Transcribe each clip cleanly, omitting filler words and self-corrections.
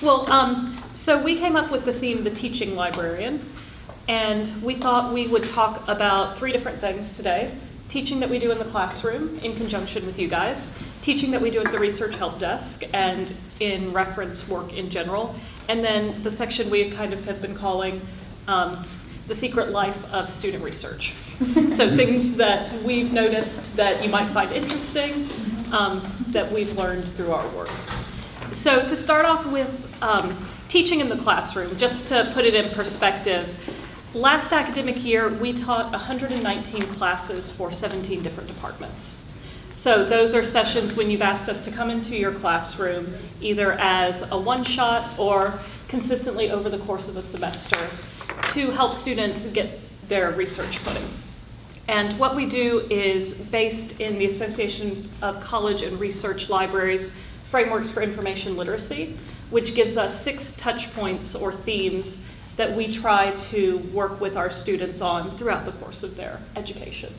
Well, so we came up with the theme, the Teaching Librarian, and we thought we would talk about 3 different things today. Teaching that we do in the classroom in conjunction with you guys, teaching that we do at the Research Help Desk and in reference work in general, and then the section we kind of have been calling the secret life of student research. So things that we've noticed that you might find interesting, that we've learned through our work. So to start off with teaching in the classroom, just to put it in perspective, last academic year we taught 119 classes for 17 different departments. So those are sessions when you've asked us to come into your classroom either as a one-shot or consistently over the course of a semester to help students get their research footing. And what we do is based in the Association of College and Research Libraries Frameworks for Information Literacy, which gives us 6 touch points or themes that we try to work with our students on throughout the course of their education.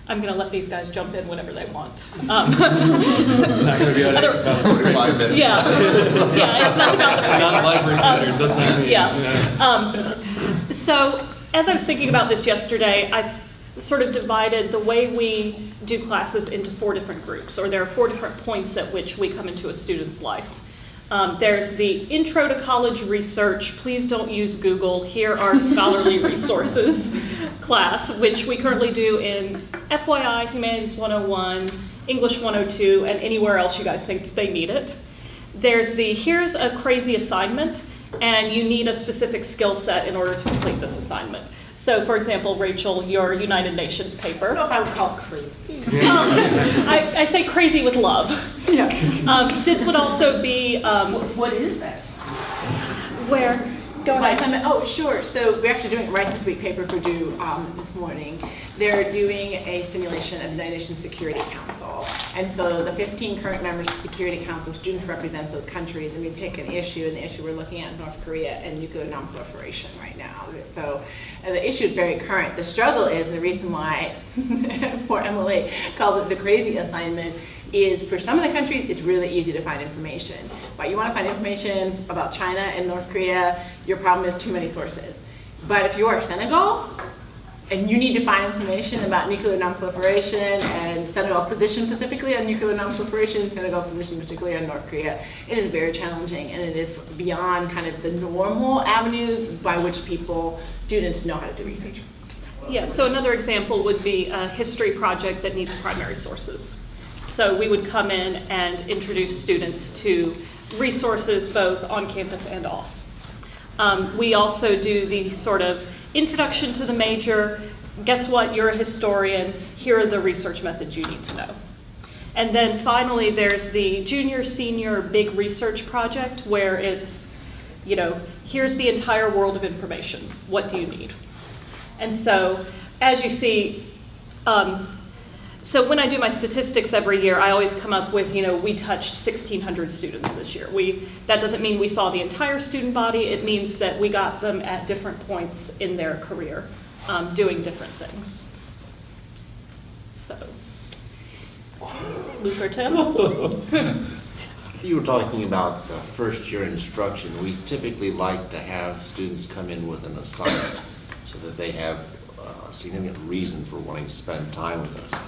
I'm going to let these guys jump in whenever they want. It's not going to be about 45 minutes. Yeah, it's not about the framework. Not library standards, that's not me. Yeah. So as I was thinking about this yesterday, I sort of divided the way we do classes into 4 different groups, or there are 4 different points at which we come into a student's life. There's the Intro to College Research, Please Don't Use Google, Here Are Scholarly Resources class, which we currently do in FYI, Humanities 101, English 102, and anywhere else you guys think they need it. There's the Here's a Crazy Assignment, and you need a specific skill set in order to complete this assignment. So, for example, Rachel, your United Nations paper. I don't know if I would call it crazy. I say crazy with love. Yeah. This would also be... what is that? Where? Go ahead. Oh, sure. So we're actually doing Right This Week paper for due this morning. They're doing a simulation of the United Nations Security Council. And so the 15 current members of the Security Council, students represent those countries, and we pick an issue, and the issue we're looking at is North Korea and nuclear nonproliferation right now. So the issue is very current. The struggle is, the reason why poor Emily called it the crazy assignment, is for some of the countries, it's really easy to find information. But you want to find information about China and North Korea, your problem is too many sources. But if you are Senegal, and you need to find information about nuclear nonproliferation and Senegal's position specifically on nuclear nonproliferation, Senegal's position particularly on North Korea, it is very challenging, and it is beyond kind of the normal avenues by which students know how to do research. Yeah, so another example would be a history project that needs primary sources. So we would come in and introduce students to resources both on campus and off. We also do the sort of introduction to the major, guess what, you're a historian, here are the research methods you need to know. And then finally, there's the junior, senior, big research project where it's, here's the entire world of information. What do you need? And so, as you see, so when I do my statistics every year, I always come up with, we touched 1,600 students this year. That doesn't mean we saw the entire student body. It means that we got them at different points in their career, doing different things. So, Luke or Tim? You were talking about first year instruction. We typically like to have students come in with an assignment so that they have a significant reason for wanting to spend time with us.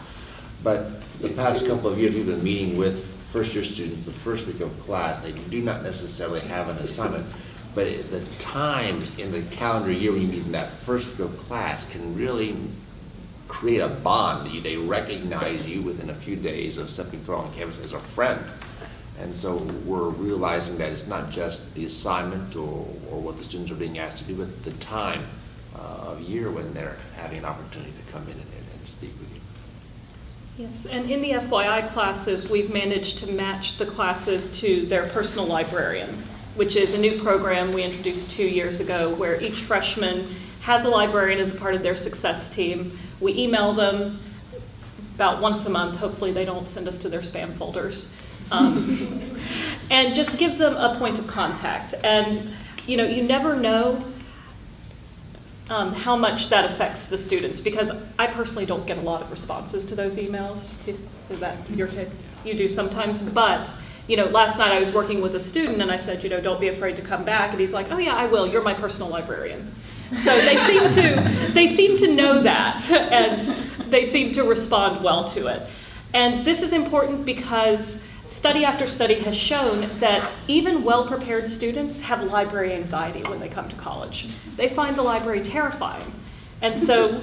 But the past couple of years, we've been meeting with first-year students the first week of class. They do not necessarily have an assignment, but the times in the calendar year when you meet in that first week of class can really create a bond. They recognize you within a few days of stepping foot on campus as a friend. And so we're realizing that it's not just the assignment or what the students are being asked to do, but the time of year when they're having an opportunity to come in and speak with you. Yes, and in the FYI classes, we've managed to match the classes to their personal librarian, which is a new program we introduced 2 years ago where each freshman has a librarian as a part of their success team. We email them about once a month. Hopefully they don't send us to their spam folders. And just give them a point of contact. And you never know how much that affects the students, because I personally don't get a lot of responses to those emails. Is that your take? You do sometimes, but last night I was working with a student and I said, don't be afraid to come back. And he's like, oh yeah, I will. You're my personal librarian. So they seem to know that, and they seem to respond well to it. And this is important because study after study has shown that even well-prepared students have library anxiety when they come to college. They find the library terrifying. And so,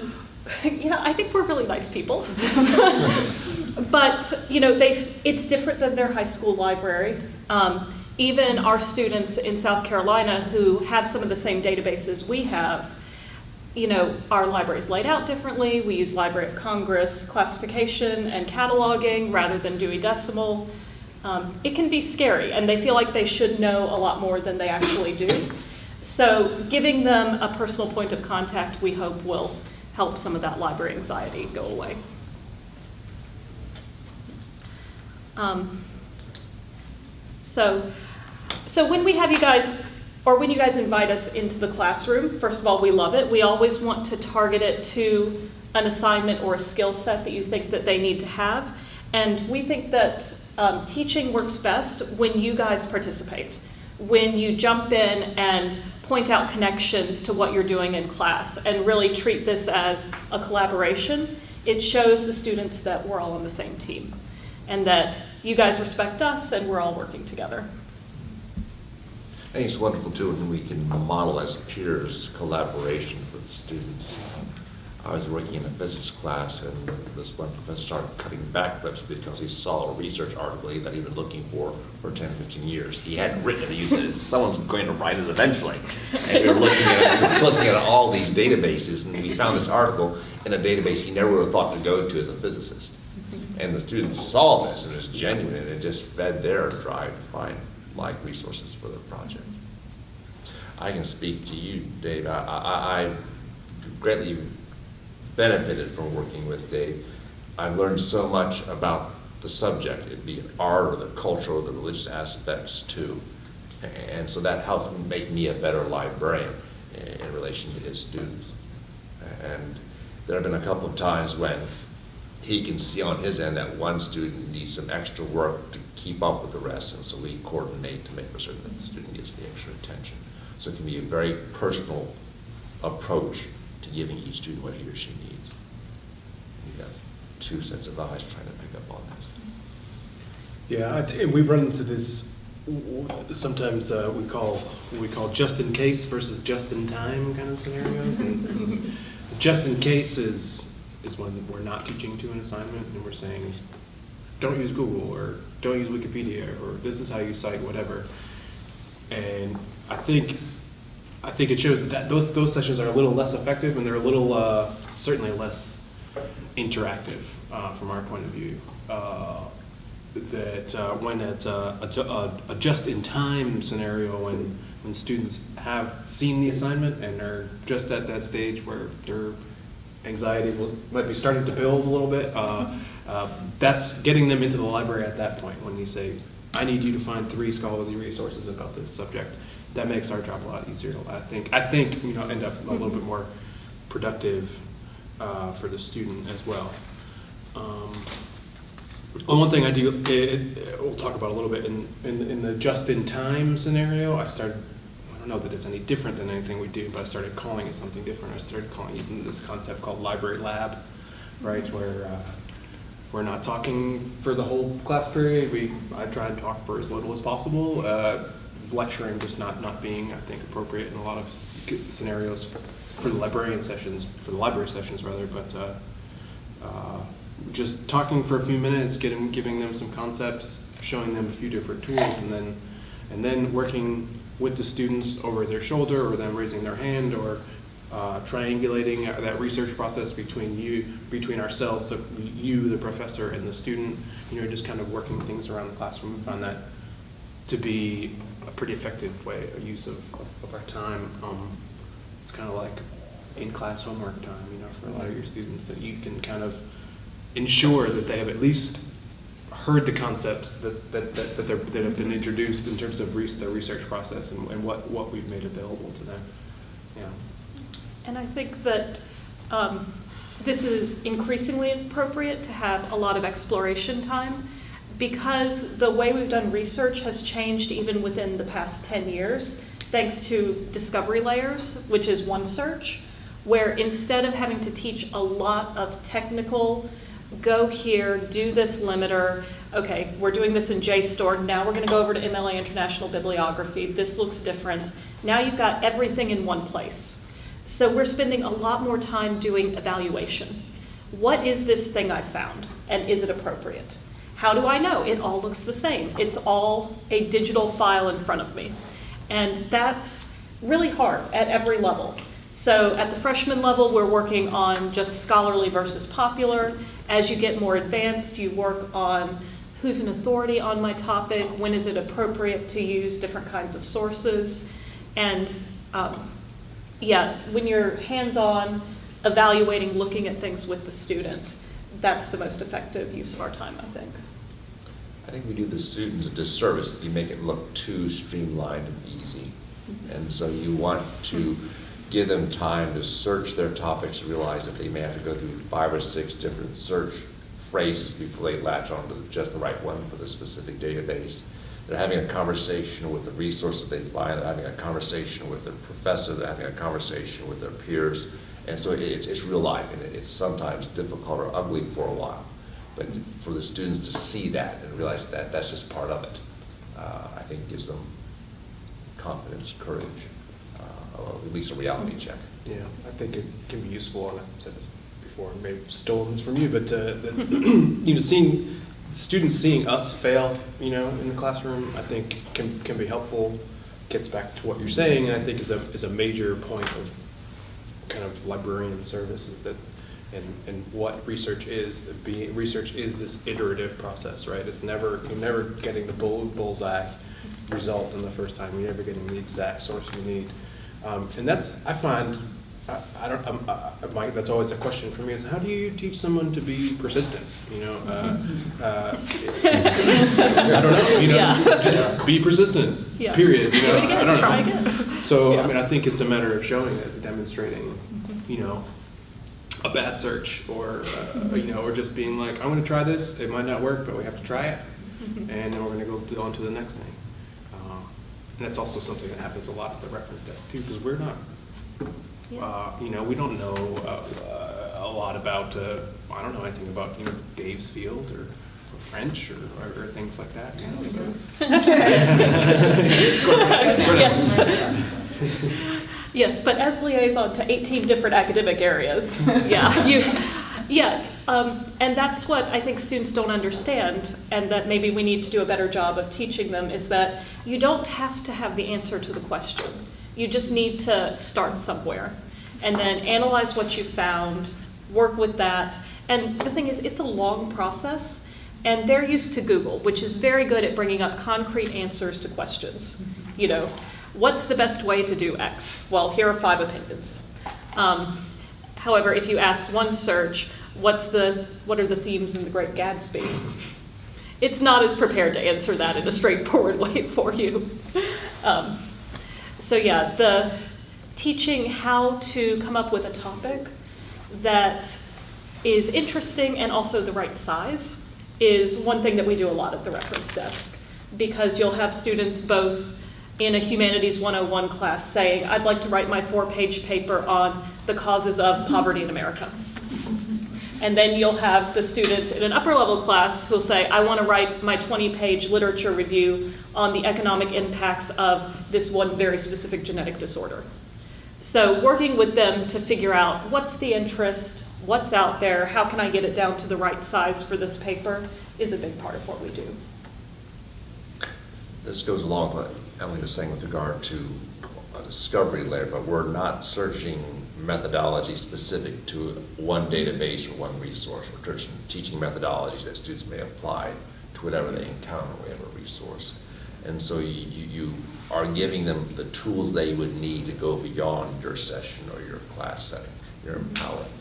I think we're really nice people. But, it's different than their high school library. Even our students in South Carolina who have some of the same databases we have, our library's laid out differently. We use Library of Congress classification and cataloging rather than Dewey Decimal. It can be scary, and they feel like they should know a lot more than they actually do. So giving them a personal point of contact, we hope, will help some of that library anxiety go away. So when we have you guys, or when you guys invite us into the classroom, first of all, we love it. We always want to target it to an assignment or a skill set that you think that they need to have. And we think that teaching works best when you guys participate, when you jump in and point out connections to what you're doing in class and really treat this as a collaboration. It shows the students that we're all on the same team and that you guys respect us and we're all working together. I think it's wonderful too when we can model as peers collaboration with students. I was working in a physics class and this one professor started cutting backflips because he saw a research article that he'd been looking for 10, 15 years. He hadn't written it, he said, someone's going to write it eventually. And we were looking at all these databases, and we found this article in a database he never would have thought to go to as a physicist. And the students saw this, and it was genuine, and it just fed their drive to find like resources for the project. I can speak to you, Dave. I greatly benefited from working with Dave. I've learned so much about the subject, it be art or the cultural or the religious aspects too. And so that helps make me a better librarian in relation to his students. And there have been a couple of times when he can see on his end that one student needs some extra work to keep up with the rest, and so we coordinate to make certain that the student gets the extra attention. So it can be a very personal approach to giving each student what he or she needs. You have two sets of eyes trying to pick up on this. Yeah, and we run into this sometimes we call just in case versus just in time kind of scenarios. And this is, just in case is when we're not teaching to an assignment and we're saying, don't use Google or don't use Wikipedia or this is how you cite whatever. And I think it shows that those sessions are a little less effective and they're a little certainly less interactive from our point of view. That when it's a just-in-time scenario, when students have seen the assignment and are just at that stage where their anxiety might be starting to build a little bit, that's getting them into the library at that point. When you say, I need you to find 3 scholarly resources about this subject, that makes our job a lot easier. I think end up a little bit more productive for the student as well. One thing I do, we'll talk about a little bit in the just-in-time scenario. I don't know that it's any different than anything we do, but I started calling it something different. I started using this concept called library lab, right, where we're not talking for the whole class period. I try and talk for as little as possible. Lecturing just not being, I think, appropriate in a lot of scenarios for the library sessions, but just talking for a few minutes, giving them some concepts, showing them a few different tools, and then working with the students over their shoulder or them raising their hand or triangulating that research process between ourselves, so you, the professor, and the student, just kind of working things around the classroom. We found that to be a pretty effective use of our time. It's kind of like in-class homework time, for a lot of your students, that you can kind of ensure that they have at least heard the concepts that have been introduced in terms of the research process and what we've made available to them. Yeah. And I think that this is increasingly appropriate to have a lot of exploration time, because the way we've done research has changed even within the past 10 years, thanks to discovery layers, which is OneSearch, where instead of having to teach a lot of technical, go here, do this limiter, okay, we're doing this in JSTOR, now we're gonna go over to MLA International Bibliography, this looks different. Now you've got everything in one place. So we're spending a lot more time doing evaluation. What is this thing I found, and is it appropriate? How do I know? It all looks the same. It's all a digital file in front of me. And that's really hard at every level. So at the freshman level, we're working on just scholarly versus popular. As you get more advanced, you work on who's an authority on my topic, when is it appropriate to use different kinds of sources. And yeah, when you're hands-on, evaluating, looking at things with the student, that's the most effective use of our time, I think. I think we do the students a disservice if you make it look too streamlined and easy. And so you want to give them time to search their topics, realize that they may have to go through 5 or 6 different search phrases before they latch onto just the right one for the specific database. They're having a conversation with the resources they find, they're having a conversation with their professor, they're having a conversation with their peers. And so it's real life, and it's sometimes difficult or ugly for a while. But for the students to see that and realize that that's just part of it, I think gives them confidence, courage, at least a reality check. Yeah, I think it can be useful, and I've said this before, and maybe stolen this from you, but you know, seeing students seeing us fail, you know, in the classroom, I think can be helpful. Gets back to what you're saying, and I think is a major point of kind of librarian service is that, and what research is. Research is this iterative process, right? It's you're never getting the bullseye result in the first time. You're never getting the exact source you need, and that's, I find, that's always a question for me, is how do you teach someone to be persistent? You know, I don't know. You know, Yeah. just be persistent. Yeah. Period. You know, Do it again. I don't Try know. again. So, Yeah. I mean, I think it's a matter of showing it, it's demonstrating, you know, a bad search, or, you know, or just being like, I'm going to try this, it might not work, but we have to try it, and then we're going to go on to the next thing. And that's also something that happens a lot at the reference desk, too, because we're not, you know, we don't know a lot about, I don't know anything about, you know, Dave's field, or French, or things like that, you know, so. Yes. Yes, but as liaison to 18 different academic areas, and that's what I think students don't understand, and that maybe we need to do a better job of teaching them, is that you don't have to have the answer to the question. You just need to start somewhere, and then analyze what you found, work with that. And the thing is, it's a long process, and they're used to Google, which is very good at bringing up concrete answers to questions. You know, what's the best way to do X? Well, here are 5 opinions. However, if you ask OneSearch, what are the themes in The Great Gatsby? It's not as prepared to answer that in a straightforward way for you. So yeah, the teaching how to come up with a topic that is interesting and also the right size is one thing that we do a lot at the reference desk, because you'll have students both in a Humanities 101 class saying, I'd like to write my 4-page paper on the causes of poverty in America. And then you'll have the student in an upper level class who'll say, I want to write my 20-page literature review on the economic impacts of this one very specific genetic disorder. So working with them to figure out what's the interest, what's out there, how can I get it down to the right size for this paper is a big part of what we do. This goes along with what Emily was saying with regard to a discovery layer, but we're not searching methodology specific to one database or one resource. We're teaching methodologies that students may apply to whatever they encounter when we have a resource. And so you are giving them the tools they would need to go beyond your session or your class setting. You're empowering them.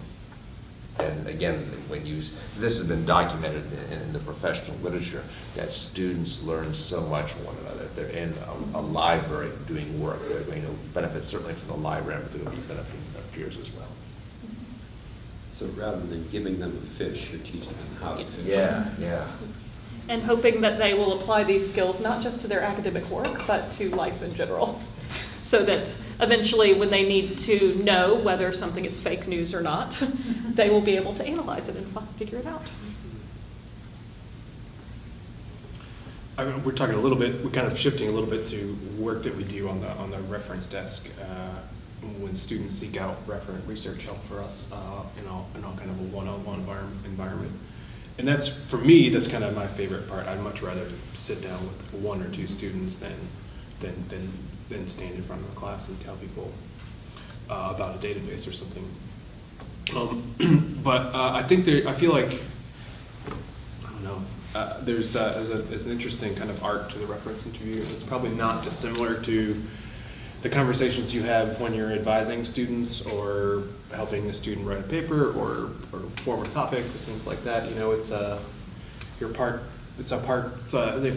And again, this has been documented in the professional literature, that students learn so much from one another. They're in a library doing work. They're going to benefit certainly from the library, but they're going to be benefiting from their peers as well. So rather than giving them a fish, you're teaching them how to fish. Yeah. and hoping that they will apply these skills not just to their academic work, but to life in general. So that eventually when they need to know whether something is fake news or not, they will be able to analyze it and figure it out. I mean, we're talking a little bit, we're kind of shifting a little bit to work that we do on the reference desk when students seek out research help for us in all kind of a one-on-one environment. And that's, for me, that's kind of my favorite part. I'd much rather sit down with one or two students than stand in front of a class and tell people about a database or something. But I think I feel like, I don't know, there's an interesting kind of art to the reference interview. It's probably not dissimilar to the conversations you have when you're advising students or helping a student write a paper or form a topic, things like that. You know, it's a kind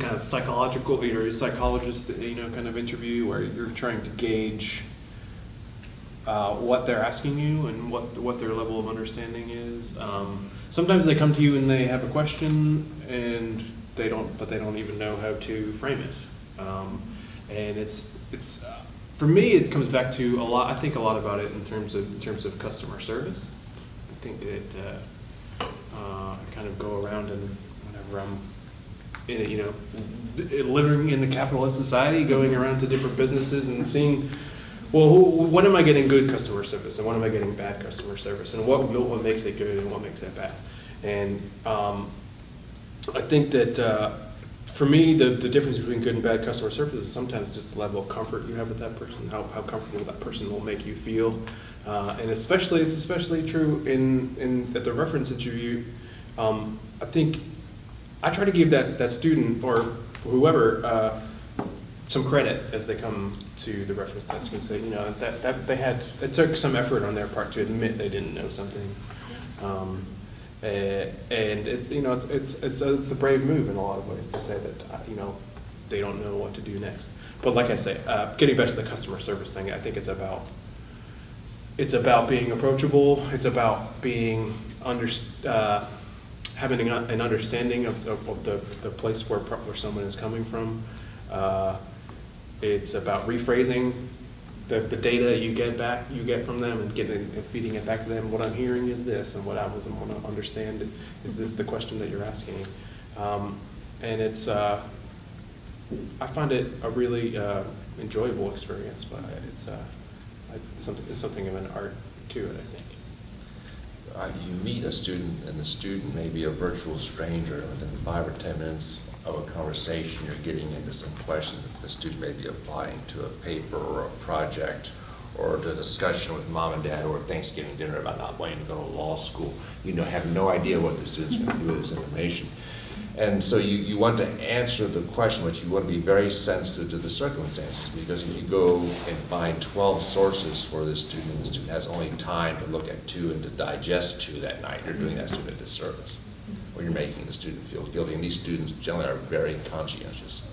of psychological, you're a psychologist, you know, kind of interview where you're trying to gauge what they're asking you and what their level of understanding is. Sometimes they come to you and they have a question and they don't even know how to frame it. And it's for me, it comes back to I think a lot about it in terms of customer service. I think that I kind of go around and whenever I'm living in the capitalist society, going around to different businesses and seeing, well, when am I getting good customer service and when am I getting bad customer service, and what makes it good and what makes it bad. And I think that for me, the difference between good and bad customer service is sometimes just the level of comfort you have with that person, how comfortable that person will make you feel. And it's especially true at the reference interview. I think I try to give that student or whoever some credit as they come to the reference desk and say, you know, that it took some effort on their part to admit they didn't know something. And it's, you know, it's a brave move in a lot of ways to say that, you know, they don't know what to do next. But like I say, getting back to the customer service thing, I think it's about being approachable. It's about being having an understanding of the place where someone is coming from. It's about rephrasing the data you get from them and feeding it back to them. What I'm hearing is this, and what I want to understand is this the question that you're asking. And it's I find it a really enjoyable experience, but it's something of an art to it, I think. You meet a student, and the student may be a virtual stranger. Within 5 or 10 minutes of a conversation, you're getting into some questions that the student may be applying to a paper or a project, or to a discussion with mom and dad or Thanksgiving dinner about not wanting to go to law school. You have no idea what the student's going to do with this information. And so you want to answer the question, but you want to be very sensitive to the circumstances, because if you go and find 12 sources for this student, and the student has only time to look at 2 and to digest 2 that night, you're doing that student a disservice, or you're making the student feel guilty. And these students generally are very conscientious.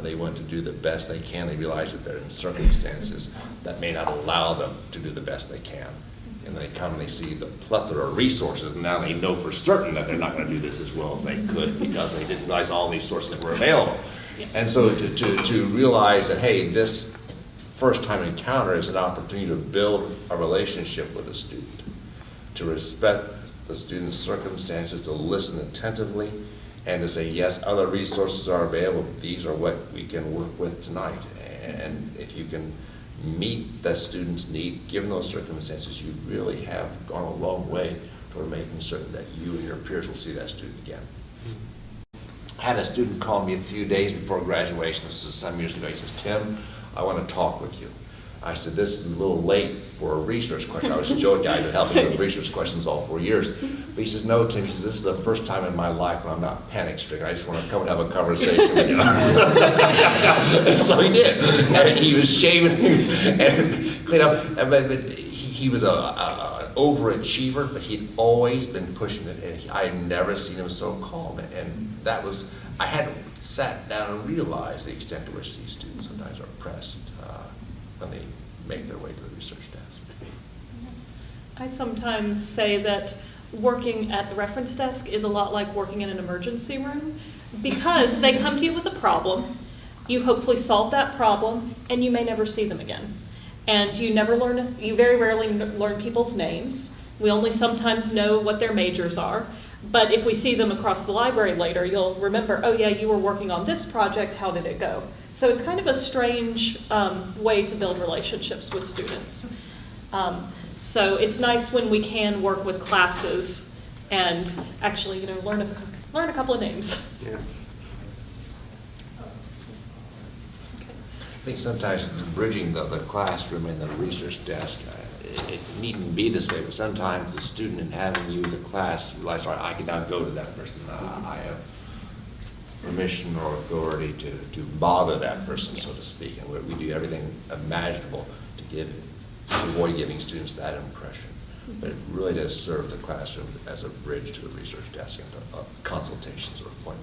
They want to do the best they can. They realize that they're in circumstances that may not allow them to do the best they can. And they come and they see the plethora of resources, and now they know for certain that they're not going to do this as well as they could because they didn't realize all these sources that were available. And so to realize that, hey, this first-time encounter is an opportunity to build a relationship with a student, to respect the student's circumstances, to listen attentively, and to say, yes, other resources are available. These are what we can work with tonight. And if you can meet the student's need, given those circumstances, you really have gone a long way toward making certain that you and your peers will see that student again. I had a student call me a few days before graduation. This was some years ago. He says, Tim, I want to talk with you. I said, this is a little late for a research question. I was joking. I've been helping with research questions all 4 years. But he says, no, Tim. He says, this is the first time in my life when I'm not panic-stricken. I just want to come and have a conversation with you. And so he did. And he was shaving and clean up. But he was an overachiever, but he'd always been pushing it. And I had never seen him so calm. And that was, I had sat down and realized the extent to which these students sometimes are pressed when they make their way to the research desk. I sometimes say that working at the reference desk is a lot like working in an emergency room, Because they come to you with a problem, you hopefully solve that problem, and you may never see them again. And you very rarely learn people's names. We only sometimes know what their majors are. But if we see them across the library later, you'll remember, oh yeah, you were working on this project, how did it go? So it's kind of a strange way to build relationships with students. So it's nice when we can work with classes and actually, learn a couple of names. Yeah. I think sometimes bridging the classroom and the research desk, it needn't be this way, but sometimes the student in having you in the class realizes, all right, I can now go to that person. I have permission or authority to bother that person, so to speak. And we do everything imaginable to avoid giving students that impression. But it really does serve the classroom as a bridge to the research desk and a consultation sort of point.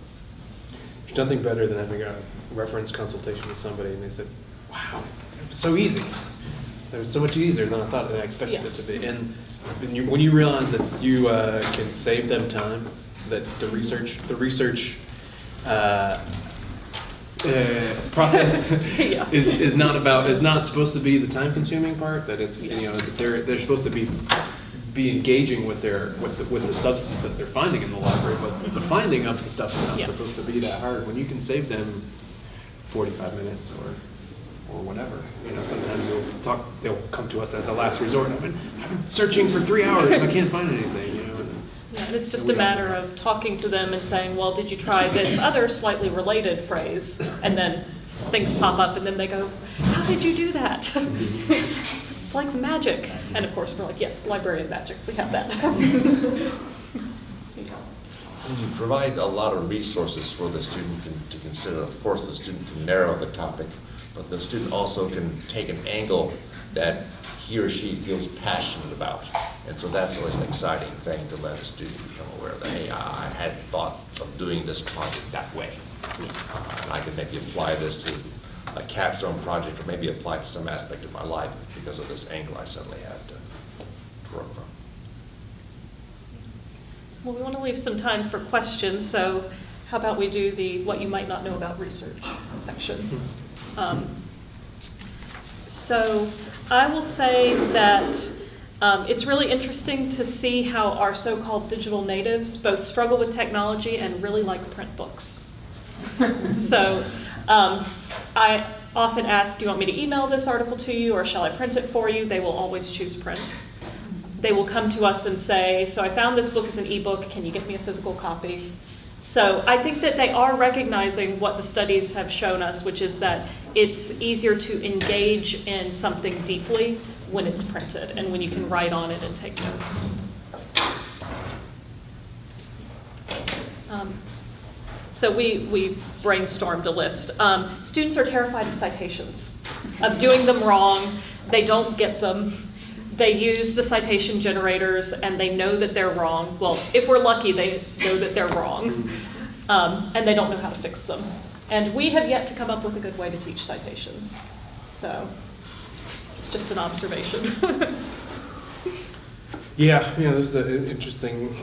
There's nothing better than having a reference consultation with somebody and they said, wow, it was so easy. It was so much easier than I expected it to be. And when you realize that you can save them time, that the research process Yeah. is not supposed to be the time consuming part, that it's, that they're supposed to be engaging with the substance that they're finding in the library, but the finding of the stuff is not supposed to be that hard. When you can save them 45 minutes or whatever, sometimes they'll come to us as a last resort. I've been searching for 3 hours and I can't find anything, Yeah, and it's just a matter of talking to them and saying, well, did you try this other slightly related phrase? And then things pop up and then they go, how did you do that? It's like magic. And of course, we're like, yes, librarian magic, we have that. And you provide a lot of resources for the student to consider. Of course, the student can narrow the topic, but the student also can take an angle that he or she feels passionate about. And so that's always an exciting thing to let a student become aware that, hey, I had thought of doing this project that way. And I could maybe apply this to a capstone project or maybe apply to some aspect of my life because of this angle I suddenly have to work from. Well, we want to leave some time for questions, so how about we do the what you might not know about research section. So I will say that it's really interesting to see how our so-called digital natives both struggle with technology and really like print books. So I often ask, do you want me to email this article to you or shall I print it for you? They will always choose print. They will come to us and say, so I found this book as an ebook, can you get me a physical copy? So I think that they are recognizing what the studies have shown us, which is that it's easier to engage in something deeply when it's printed and when you can write on it and take notes. So we brainstormed a list. Students are terrified of citations, of doing them wrong. They don't get them. They use the citation generators and they know that they're wrong. Well, if we're lucky, they know that they're wrong. And they don't know how to fix them. And we have yet to come up with a good way to teach citations. So it's just an observation. Yeah, there's an interesting,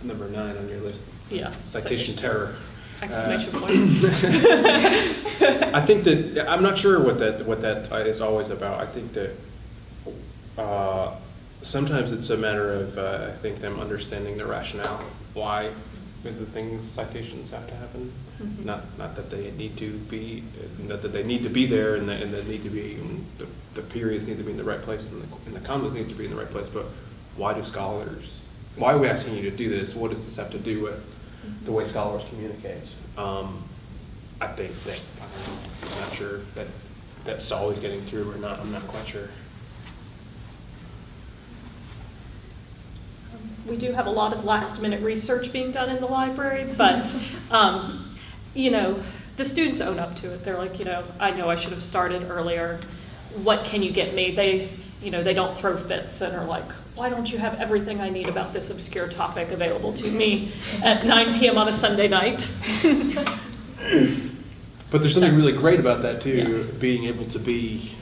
number 9 on your list. Yeah. Citation terror. Exclamation point. I think that, I'm not sure what that is always about. I think that sometimes it's a matter of, I think, them understanding the rationale, why the citations have to happen. Mm-hmm. Not that they need to be, not that they need to be there and they need to be, the periods need to be in the right place and the commas need to be in the right place, but why are we asking you to do this? What does this have to do with the way scholars communicate? I think that, I'm not sure that that's always getting through or not. I'm not quite sure. We do have a lot of last-minute research being done in the library, but, the students own up to it. They're like, I know I should have started earlier. What can you get me? They don't throw fits and are like, why don't you have everything I need about this obscure topic available to me at 9 p.m. on a Sunday night? But there's something really great about that too, being able to be,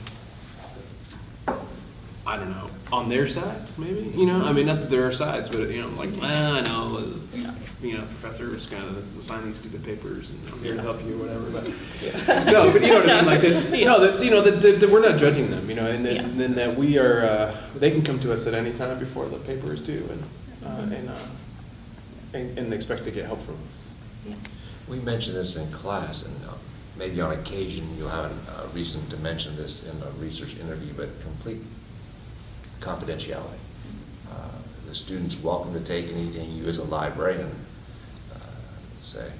I don't know, on their side, maybe, you know, I mean, not that there are sides, but, you know, like, I know, you know, professor's gonna assign these stupid papers, and I'm here to help you, or whatever, but, no, but you know what I mean, like, that we're not judging them, you know, and then that we are, they can come to us at any time before the paper is due, and expect to get help from us. We mentioned this in class, and maybe on occasion you'll have a reason to mention this in a research interview, but complete confidentiality. The student's welcome to take anything you as a librarian say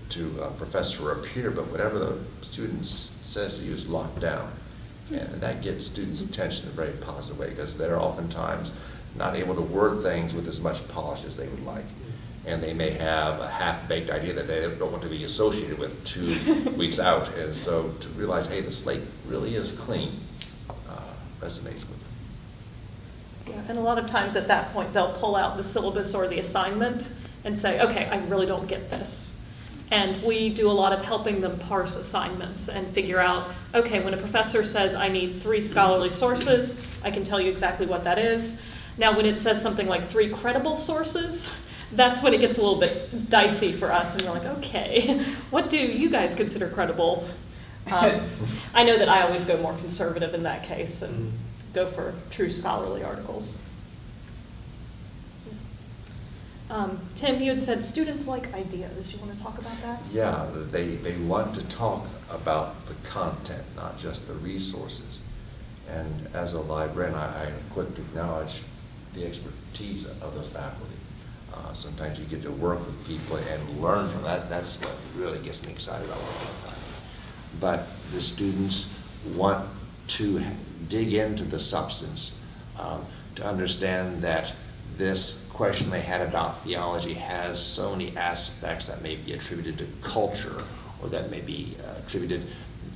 to a professor or a peer, but whatever the student says to you is locked down. And that gets students' attention in a very positive way, because they're oftentimes not able to word things with as much polish as they would like. And they may have a half-baked idea that they don't want to be associated with 2 weeks out. And so to realize, hey, the slate really is clean, resonates with them. Yeah, and a lot of times at that point, they'll pull out the syllabus or the assignment and say, okay, I really don't get this. And we do a lot of helping them parse assignments and figure out, okay, when a professor says I need 3 scholarly sources, I can tell you exactly what that is. Now, when it says something like 3 credible sources, that's when it gets a little bit dicey for us, and we're like, okay, what do you guys consider credible? I know that I always go more conservative in that case and go for true scholarly articles. Tim, you had said students like ideas. You want to talk about that? Yeah, they want to talk about the content, not just the resources. And as a librarian, I quick to acknowledge the expertise of the faculty. Sometimes you get to work with people and learn from that. That's what really gets me excited about working with them. But the students want to dig into the substance, to understand that this question they had about theology has so many aspects that may be attributed to culture, or that may be attributed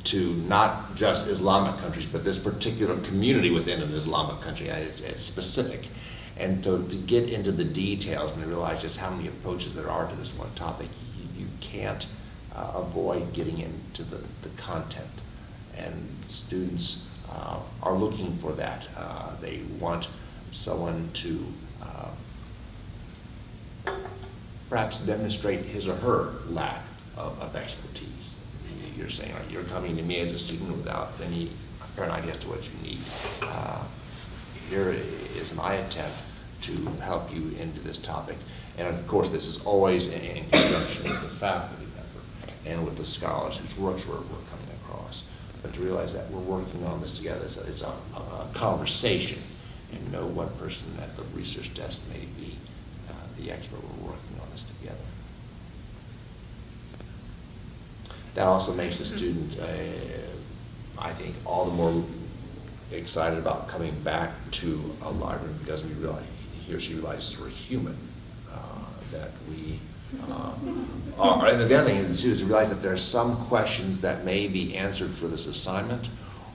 to not just Islamic countries, but this particular community within an Islamic country. It's specific. And to get into the details and to realize just how many approaches there are to this one topic, you can't avoid getting into the content. And students are looking for that. They want someone to perhaps demonstrate his or her lack of expertise. You're saying, you're coming to me as a student without any apparent idea as to what you need. Here is my attempt to help you into this topic. And of course, this is always in conjunction with the faculty member and with the scholars whose works we're coming across. But to realize that we're working on this together, it's a conversation, and no one person at the research desk may be the expert. We're working on this together. That also makes the student, I think, all the more excited about coming back to a library, because he or she realizes we're human, that we are. And the other thing is to realize that there are some questions that may be answered for this assignment,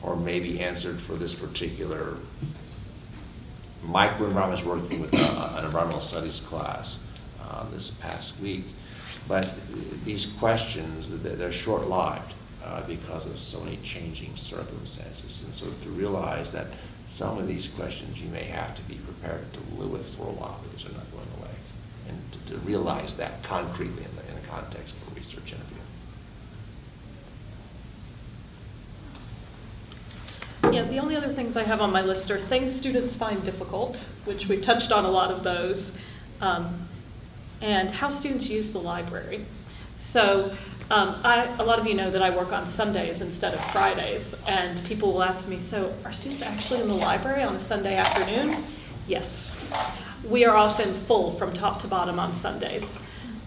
or may be answered for this particular microenvironments, working with an environmental studies class this past week. But these questions, they're short-lived because of so many changing circumstances. And so to realize that some of these questions you may have to be prepared to live with for a while, because they're not going away. And to realize that concretely in the context of a research interview. Yeah, the only other things I have on my list are things students find difficult, which we've touched on a lot of those, and how students use the library. So a lot of you know that I work on Sundays instead of Fridays, and people will ask me, so are students actually in the library on a Sunday afternoon? Yes. We are often full from top to bottom on Sundays.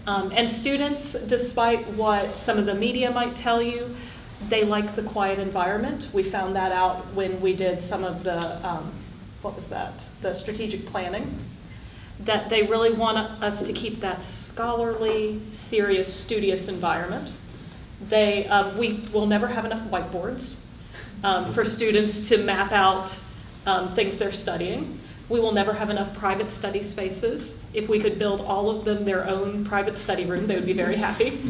And students, despite what some of the media might tell you, they like the quiet environment. We found that out when we did some of the, the strategic planning, that they really want us to keep that scholarly, serious, studious environment. We will never have enough whiteboards for students to map out things they're studying. We will never have enough private study spaces. If we could build all of them their own private study room, they would be very happy.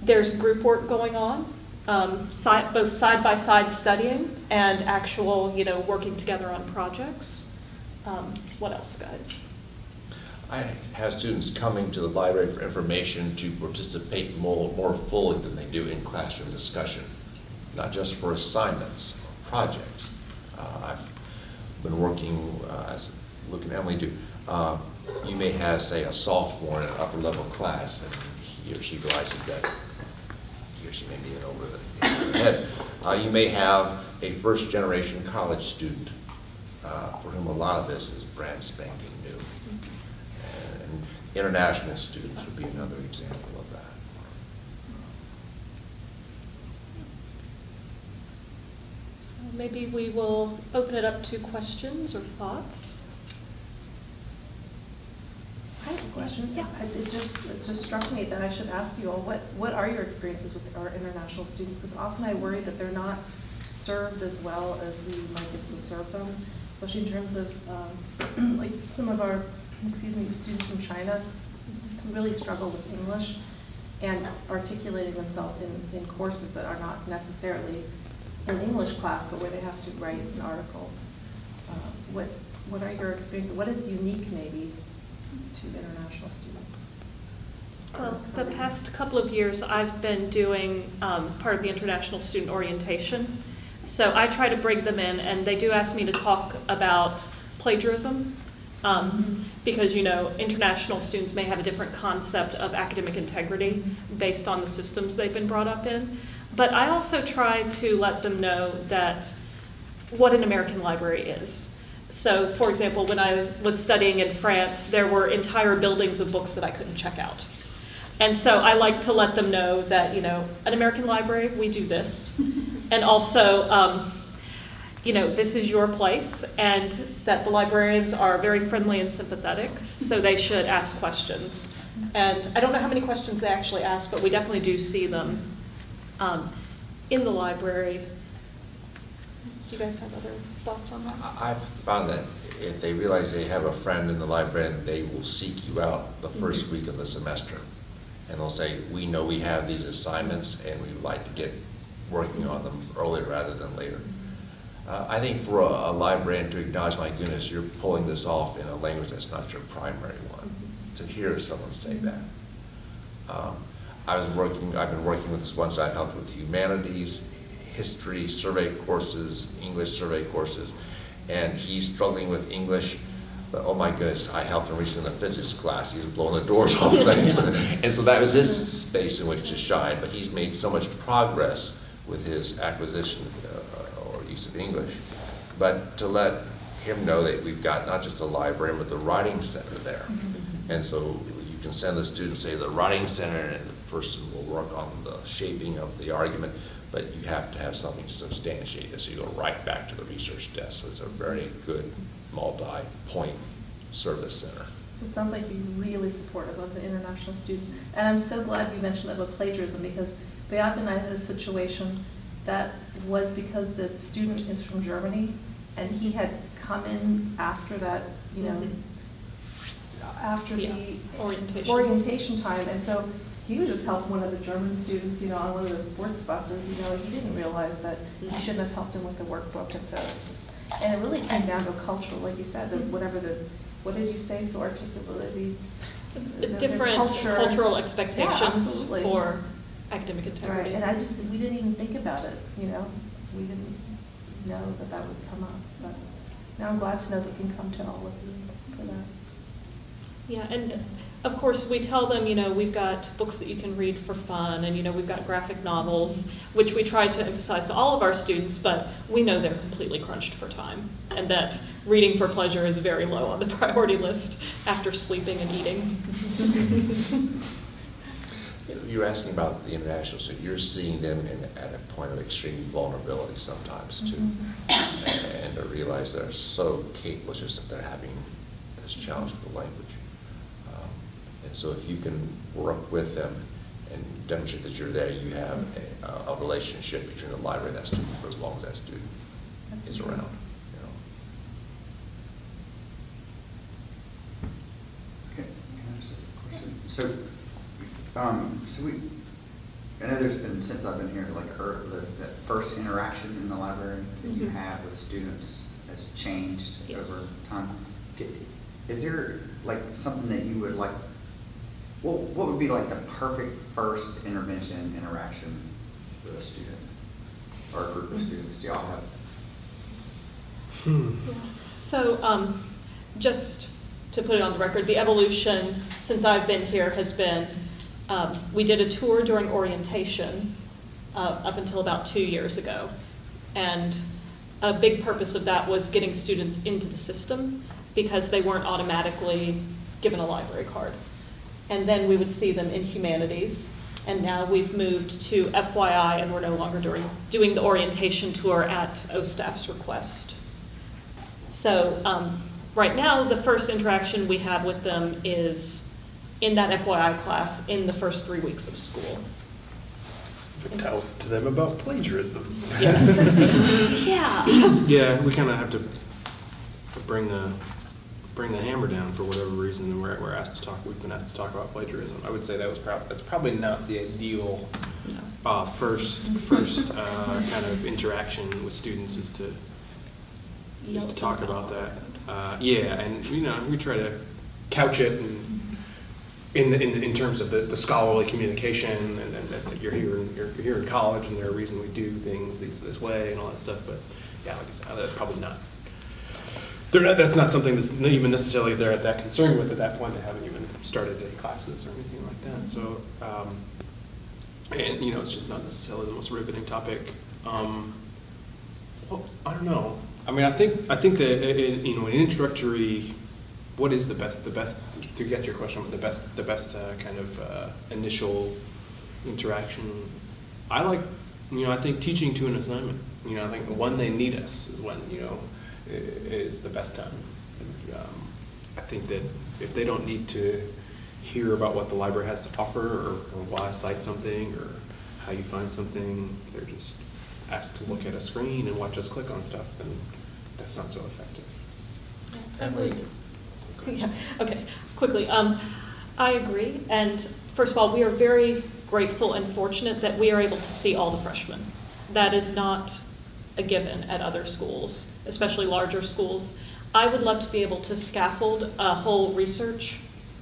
There's group work going on. both side-by-side studying and actual, working together on projects. What else, guys? I have students coming to the library for information to participate more fully than they do in classroom discussion, not just for assignments or projects. I've been working, as Luke and Emily do, you may have, say, a sophomore in an upper level class, and he or she realizes that he or she may be in over the head. You may have a first generation college student for whom a lot of this is brand spanking new. And international students would be another example of that. So maybe we will open it up to questions or thoughts. I have a question. Yeah. It just struck me that I should ask you all, what are your experiences with our international students? Because often I worry that they're not served as well as we might be able to serve them, especially in terms of, like some of our, students from China who really struggle with English and articulating themselves in courses that are not necessarily an English class, but where they have to write an article. What are your experiences? What is unique maybe to international students? Well, the past couple of years, I've been doing part of the international student orientation. So I try to bring them in, and they do ask me to talk about plagiarism, because, international students may have a different concept of academic integrity based on the systems they've been brought up in. But I also try to let them know that what an American library is. So, for example, when I was studying in France, there were entire buildings of books that I couldn't check out. And so I like to let them know that, an American library, we do this. And also, this is your place, and that the librarians are very friendly and sympathetic, so they should ask questions. And I don't know how many questions they actually ask, but we definitely do see them in the library. Do you guys have other thoughts on that? I've found that if they realize they have a friend in the library, they will seek you out the first week of the semester. And they'll say, we know we have these assignments and we would like to get working on them earlier rather than later. I think for a librarian to acknowledge, my goodness, you're pulling this off in a language that's not your primary one, to hear someone say that. I've been working with this one, so I've helped with humanities, history, survey courses, English survey courses, and he's struggling with English. But oh my goodness, I helped him recently in a physics class. He was blowing the doors off things. And so that was his space in which to shine. But he's made so much progress with his acquisition or use of English. But to let him know that we've got not just a library, but the writing center there. And so you can send the student, say, the writing center, and the person will work on the shaping of the argument. But you have to have something to substantiate this. So you go right back to the research desk. So it's a very good multi-point service center. So it sounds like you're really supportive of the international students. And I'm so glad you mentioned about plagiarism, because Beate and I had a situation that was because the student is from Germany, and he had come in after that, after the orientation time. And so he was just helping one of the German students, on one of the sports buses. He didn't realize that he shouldn't have helped him with the workbook. And it really came down to cultural, like you said, what did you say so articulately? Different cultural expectations absolutely. for academic integrity. Right, and we didn't even think about it, we didn't know that would come up. But now I'm glad to know that we can come to all of you for that. Yeah, and of course, we tell them, we've got books that you can read for fun, and, we've got graphic novels, which we try to emphasize to all of our students, but we know they're completely crunched for time, and that reading for pleasure is very low on the priority list after sleeping and eating. You're asking about the international, so you're seeing them at a point of extreme vulnerability sometimes, too. And to realize they're so capable, it's just that they're having this challenge with the language. And so if you can work with them and demonstrate that you're there, you have a relationship between the library and that student for as long as that student is around. Okay, can I ask a question? So I know there's been, since I've been here, like that first interaction in the library that you have with students has changed Yes. over time. Is there like something that you would like, what would be like the perfect first intervention interaction with a student or a group of students? Do y'all have? So just to put it on the record, the evolution since I've been here has been, we did a tour during orientation up until about 2 years ago. And a big purpose of that was getting students into the system because they weren't automatically given a library card. And then we would see them in humanities. And now we've moved to FYI, and we're no longer doing the orientation tour at OSTAF's request. So right now, the first interaction we have with them is in that FYI class in the first 3 weeks of school. Tell to them about plagiarism. Yes. Yeah. Yeah, we kind of have to bring the hammer down for whatever reason, and we're asked to talk. We've been asked to talk about plagiarism. I would say that's probably not the ideal first kind of interaction with students is to talk about that. Yeah, and we try to couch it in terms of the scholarly communication, and that you're here in college, and there's a reason we do things this way and all that stuff. But yeah, like I said, that's probably not. That's not something that's even necessarily they're that concerned with at that point. They haven't even started any classes or anything like that. So, and it's just not necessarily the most riveting topic. Well, I don't know. I mean, I think that an introductory, what is the best to get your question, the best kind of initial interaction. I think teaching to an assignment. I think when they need us is when is the best time. I think that if they don't need to hear about what the library has to offer or why cite something or how you find something, they're just asked to look at a screen and watch us click on stuff, then that's not so effective. Emily. Yeah, okay, quickly. I agree, and first of all, we are very grateful and fortunate that we are able to see all the freshmen. That is not a given at other schools, especially larger schools. I would love to be able to scaffold a whole research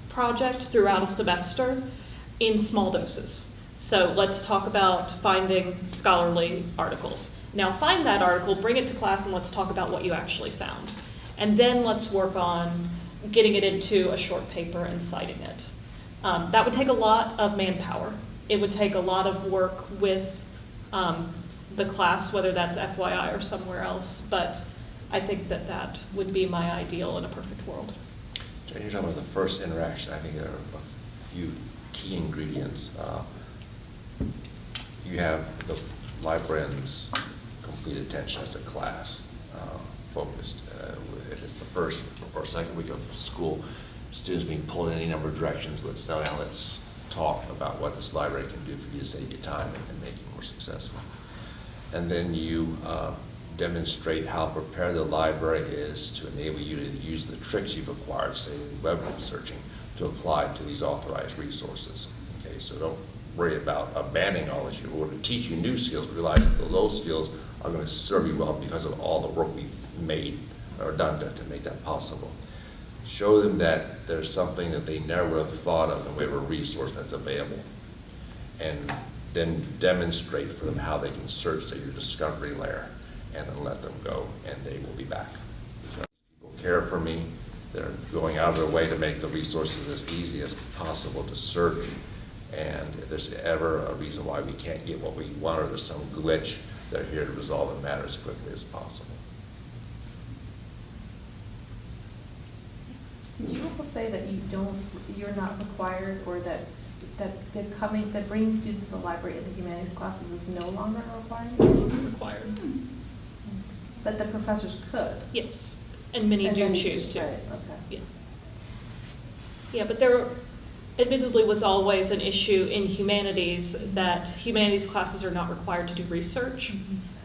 project throughout a semester in small doses. So let's talk about finding scholarly articles. Now find that article, bring it to class, and let's talk about what you actually found. And then let's work on getting it into a short paper and citing it. That would take a lot of manpower. It would take a lot of work with the class, whether that's FYI or somewhere else, but I think that would be my ideal in a perfect world. So you're talking about the first interaction. I think there are a few key ingredients. You have the librarian's complete attention as a class focused. If it's the first or second week of school, students being pulled in any number of directions. Let's sit down, let's talk about what this library can do for you to save you time and make you more successful. And then you demonstrate how prepared the library is to enable you to use the tricks you've acquired, say web searching, to apply to these authorized resources. Okay, so don't worry about abandoning all this. We're going to teach you new skills, realize that those skills are going to serve you well because of all the work we've made or done to make that possible. Show them that there's something that they never would have thought of in the way of a resource that's available. And then demonstrate for them how they can search to your discovery layer, and then let them go, and they will be back. Because people care for me. They're going out of their way to make the resources as easy as possible to serve you. And if there's ever a reason why we can't get what we want or there's some glitch, they're here to resolve the matter as quickly as possible. Did you also say that you're not required, or that bringing students to the library in the humanities classes is no longer Required. But the professors could? Yes, and many And do then- choose to. Right, okay. Yeah. Yeah, but there admittedly was always an issue in humanities that humanities classes are not required to do research.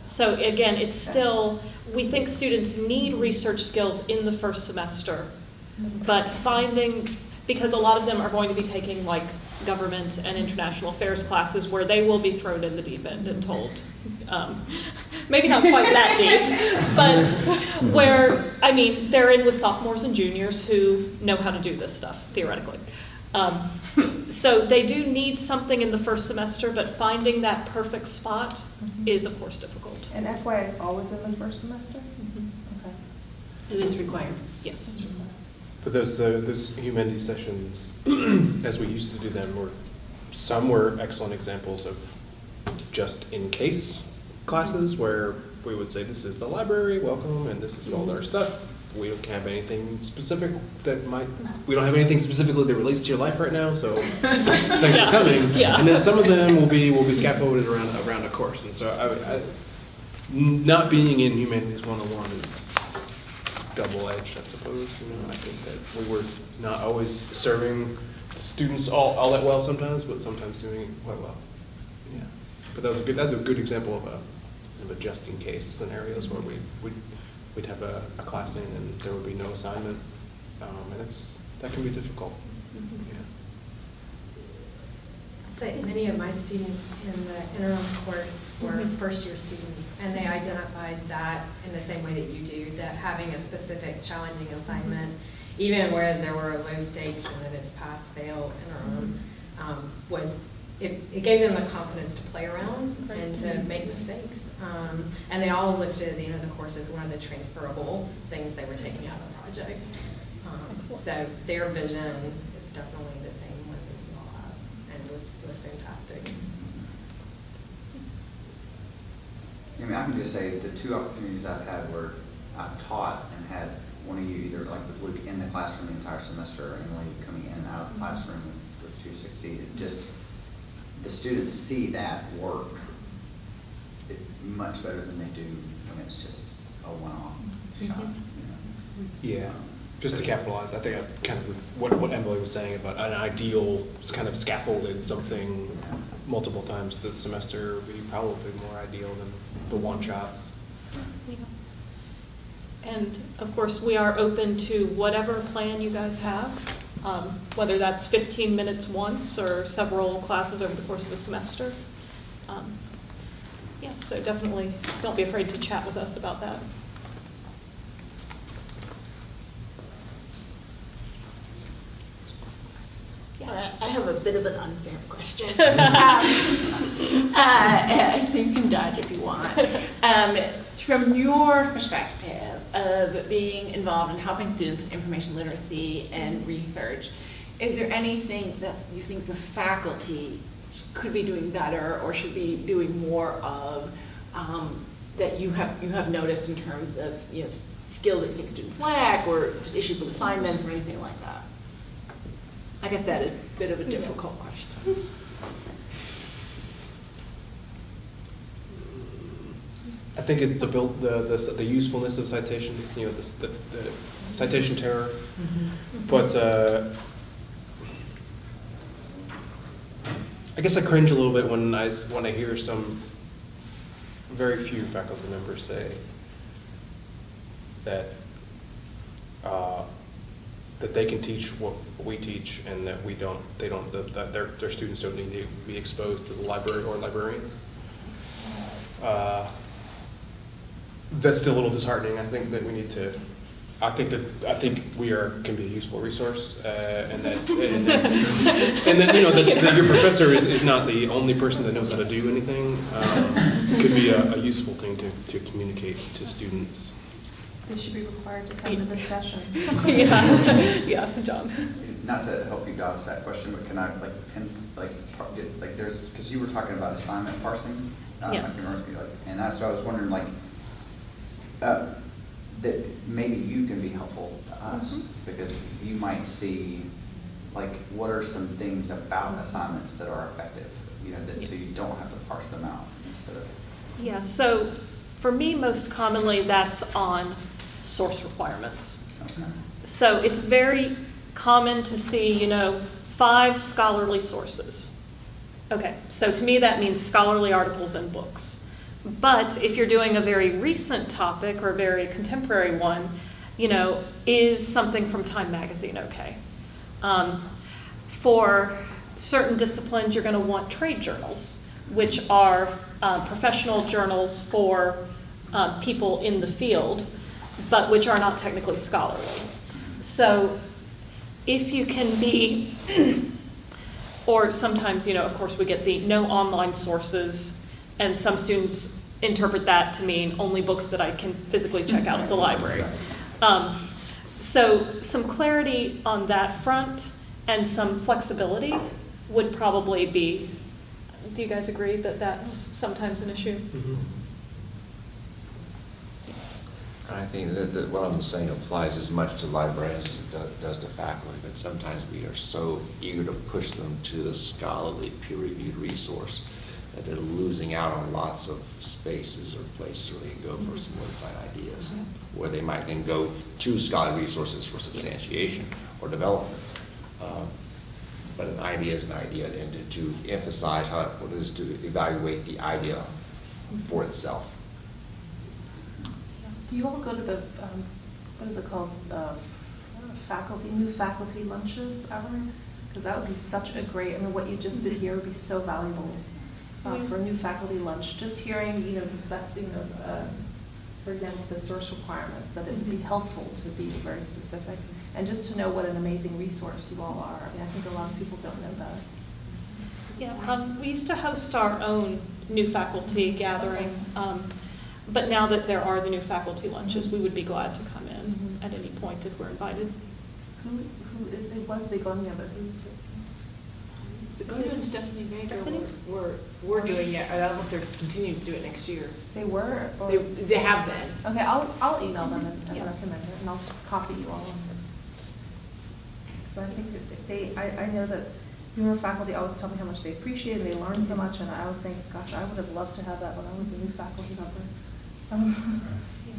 So again, it's still, we think students need research skills in the first semester, but finding, because a lot of them are going to be taking like government and international affairs classes where they will be thrown in the deep end and told, maybe not quite that deep, but where, I mean, they're in with sophomores and juniors who know how to do this stuff, theoretically. So they do need something in the first semester, but finding that perfect spot is, of course, difficult. And FYI is always in the first semester? Okay. It is required. Yes. But those humanities sessions, as we used to do them, some were excellent examples of just in case classes where we would say, this is the library, welcome, and this is all our stuff. We don't have anything specific we don't have anything specifically that relates to your life right now, so thanks for coming. Yeah. And then some of them will be scaffolded around a course. And so I not being in Humanities 101 is double-edged, I suppose. I think that we were not always serving students all that well sometimes, but sometimes doing it quite well. Yeah. But that's a good example of a just in case scenarios where we'd have a class in and there would be no assignment, and that can be difficult. Yeah. So many of my students in the interim course were first-year students, and they identified that in the same way that you do, that having a specific challenging assignment, even where there were low stakes and that it's pass-fail interim, it gave them the confidence to play around and to make mistakes. And they all listed at the end of the course as one of the transferable things they were taking out of the project. So their vision is definitely the same one that you all have, and it was fantastic. I mean, I can just say the two opportunities I've had where I've taught and had one of you either like with Luke in the classroom the entire semester or Emily coming in and out of the classroom with 260, it just, the students see that work much better than they do when it's just a one-off shot. Yeah. Just to capitalize, I think I kind of what Emily was saying about an ideal kind of scaffolded something multiple times this semester would be probably more ideal than the one shots. Yeah. And of course, we are open to whatever plan you guys have, whether that's 15 minutes once or several classes over the course of a semester. Yeah, so definitely don't be afraid to chat with us about that. I have a bit of an unfair question. So you can dodge if you want. From your perspective of being involved in helping students with information literacy and research, is there anything that you think the faculty could be doing better or should be doing more of that you have noticed in terms of skills that you think students lack or just issues with assignments or anything like that? I guess that is a bit of a difficult question. I think it's the usefulness of citations, the citation terror. But I guess I cringe a little bit when I hear some very few faculty members say that that they can teach what we teach and that that their students don't need to be exposed to the library or librarians. That's still a little disheartening. I think that we need to. I think we can be a useful resource, and that that your professor is not the only person that knows how to do anything. Could be a useful thing to communicate to students. They should be required to come to this session. Yeah, John. Not to help you dodge that question, but can I there's, because you were talking about assignment parsing. Yes. And that's what I was wondering, that maybe you can be helpful to us because you might see, what are some things about assignments that are effective, so you don't have to parse them out instead of. Yeah, so for me, most commonly, that's on source requirements. Okay. So it's very common to see, 5 scholarly sources. Okay, so to me that means scholarly articles and books. But if you're doing a very recent topic or a very contemporary one, is something from Time Magazine okay? For certain disciplines, you're going to want trade journals, which are professional journals for people in the field, but which are not technically scholarly. So if you can be, or sometimes, of course, we get the no online sources, and some students interpret that to mean only books that I can physically check out at the library. So some clarity on that front and some flexibility would probably be, do you guys agree that that's sometimes an issue? I think that what I'm saying applies as much to librarians as it does to faculty, but sometimes we are so eager to push them to the scholarly, peer-reviewed resource that they're losing out on lots of spaces or places where they can go for some modified ideas, where they might then go to scholarly resources for substantiation or development. But an idea is an idea, and to emphasize what it is to evaluate the idea for itself. Do you all go to the, what is it called, new faculty lunches ever? Because that would be such a great, what you just did here would be so valuable for a new faculty lunch. Just hearing, discussing, for example, the source requirements, that it would be helpful to be very specific. And just to know what an amazing resource you all are. I think a lot of people don't know that. Yeah, we used to host our own new faculty gathering, but now that there are the new faculty lunches, we would be glad to come in at any point if we're invited. Who is, it was Begonia, but who is it? Begonia and Stephanie Meagher were doing it. I don't know if they're continuing to do it next year. They were? Or? They have been. Okay, I'll email them and Yeah. recommend it, and I'll copy you all on it. But I think that I know that newer faculty always tell me how much they appreciate it, and they learn so much, and I always think, gosh, I would have loved to have that when I was a new faculty member.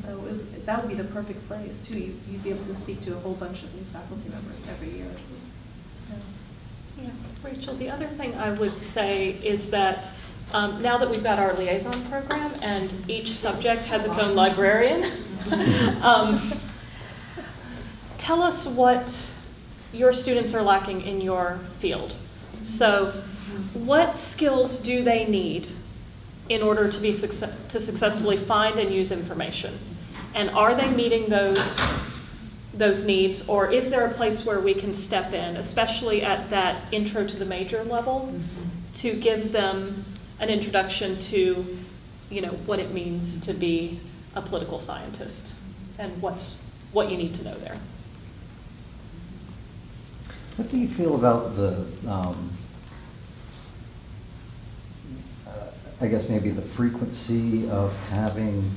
So that would be the perfect place, too. You'd be able to speak to a whole bunch of new faculty members every year. Yeah, Rachel, the other thing I would say is that now that we've got our liaison program and each subject has its own librarian, tell us what your students are lacking in your field. So what skills do they need in order to be to successfully find and use information? And are they meeting those needs, or is there a place where we can step in, especially at that intro to the major level, to give them an introduction to, what it means to be a political scientist and what you need to know there? What do you feel about the, I guess maybe the frequency of having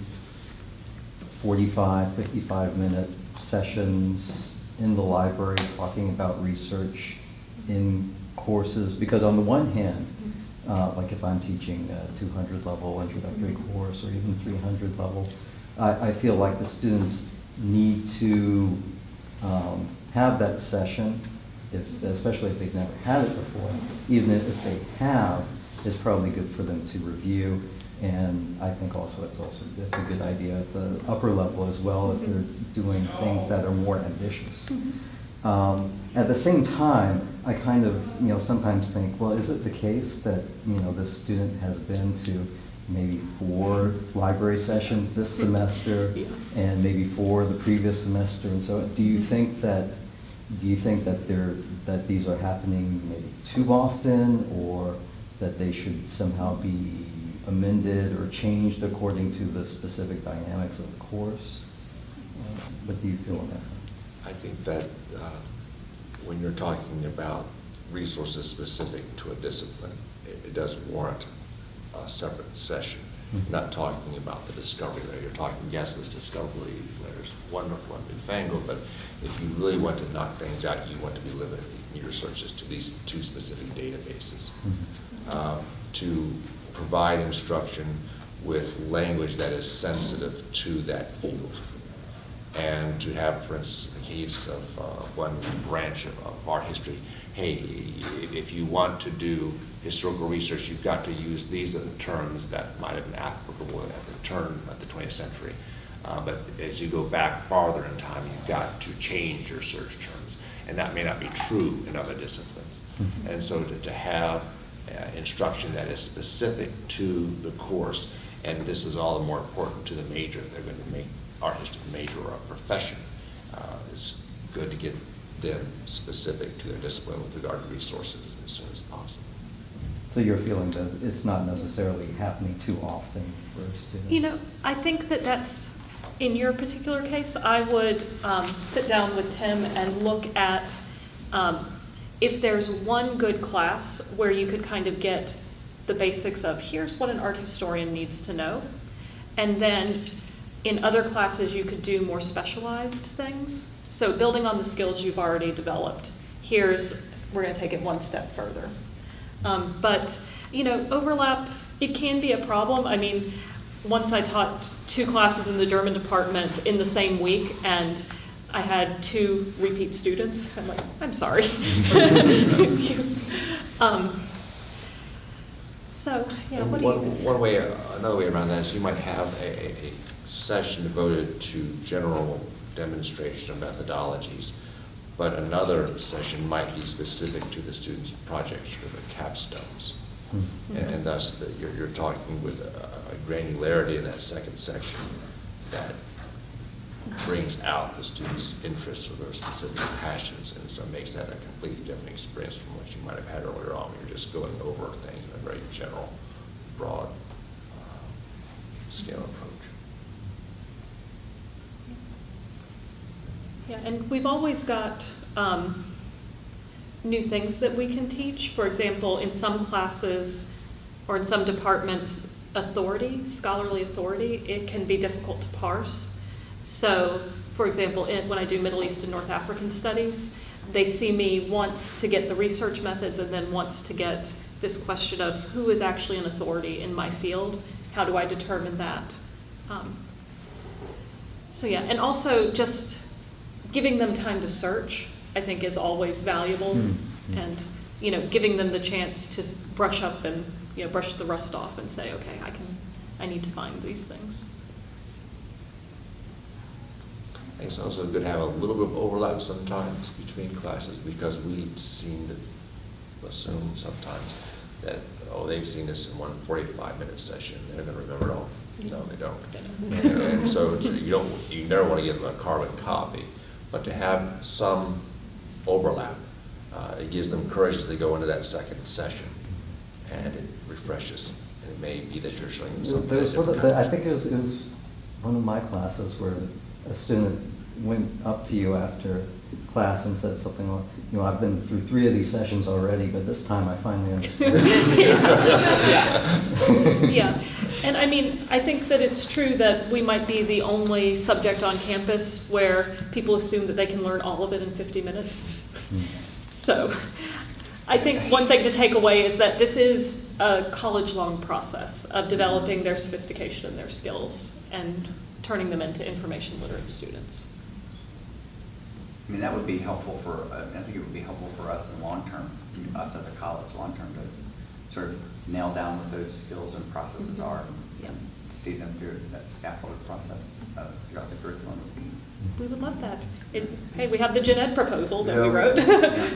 45, 55-minute sessions in the library talking about research in courses? Because on the one hand, like if I'm teaching a 200 level introductory course or even 300 level, I feel like the students need to have that session, especially if they've never had it before. Even if they have, it's probably good for them to review. And I think also it's a good idea at the upper level as well if they're doing things that are more ambitious. At the same time, I kind of sometimes think, well, is it the case that this student has been to maybe 4 library sessions this semester and maybe 4 the previous semester, and so do you think that that these are happening maybe too often, or that they should somehow be amended or changed according to the specific dynamics of the course? What do you feel on that? I think that when you're talking about resources specific to a discipline, it does warrant a separate session. Not talking about the discovery layer. You're talking, yes, this discovery layer is wonderful and newfangled, but if you really want to knock things out, you want to be limited in your searches to these 2 specific databases. To provide instruction with language that is sensitive to that field. And to have, for instance, the case of one branch of art history, hey, if you want to do historical research, you've got to use these are the terms that might have been applicable at the turn of the 20th century. But as you go back farther in time, you've got to change your search terms. And that may not be true in other disciplines. And so to have instruction that is specific to the course, and this is all the more important to the major, if they're going to make art history major or a profession, it's good to get them specific to their discipline with regard to resources as soon as possible. So you're feeling that it's not necessarily happening too often for students? You know, I think that that's, in your particular case, I would sit down with Tim and look at if there's one good class where you could kind of get the basics of here's what an art historian needs to know. And then in other classes, you could do more specialized things. So building on the skills you've already developed, we're going to take it one step further. But, you know, overlap, it can be a problem. I mean, once I taught 2 classes in the German department in the same week, and I had 2 repeat students. I'm like, I'm sorry. So, yeah, what do you guys? Another way around that is you might have a session devoted to general demonstration of methodologies, but another session might be specific to the student's projects or the capstones. And thus you're talking with a granularity in that second section that brings out the student's interests or their specific passions, and so makes that a completely different experience from what you might have had earlier on when you're just going over things in a very general, broad scale approach. Yeah, and we've always got new things that we can teach. For example, in some classes or in some departments, scholarly authority, it can be difficult to parse. So, for example, when I do Middle East and North African studies, they see me once to get the research methods and then once to get this question of who is actually an authority in my field, how do I determine that? So yeah, and also just giving them time to search, I think, is always valuable. And, you know, giving them the chance to brush up and, you know, brush the rust off and say, okay, I need to find these things. I think it's also good to have a little bit of overlap sometimes between classes, because we seem to assume sometimes that, oh, they've seen this in one 45-minute session, they're going to remember it all. No, they don't. And so you never want to give them a carbon copy, but to have some overlap, it gives them courage as they go into that second session, and it refreshes. And it may be that you're showing them something. I think it was one of my classes where a student went up to you after class and said something like, you know, I've been through 3 of these sessions already, but this time I finally understand. Yeah, and I mean, I think that it's true that we might be the only subject on campus where people assume that they can learn all of it in 50 minutes. So I think one thing to take away is that this is a college-long process of developing their sophistication and their skills and turning them into information literate students. I mean, that would be helpful I think it would be helpful for us in long term, us as a college, long term, to sort of nail down what those skills and processes are, and see them through that scaffolded process throughout the curriculum. We would love that. Hey, we have the gen ed proposal that we Yeah. wrote. Yeah.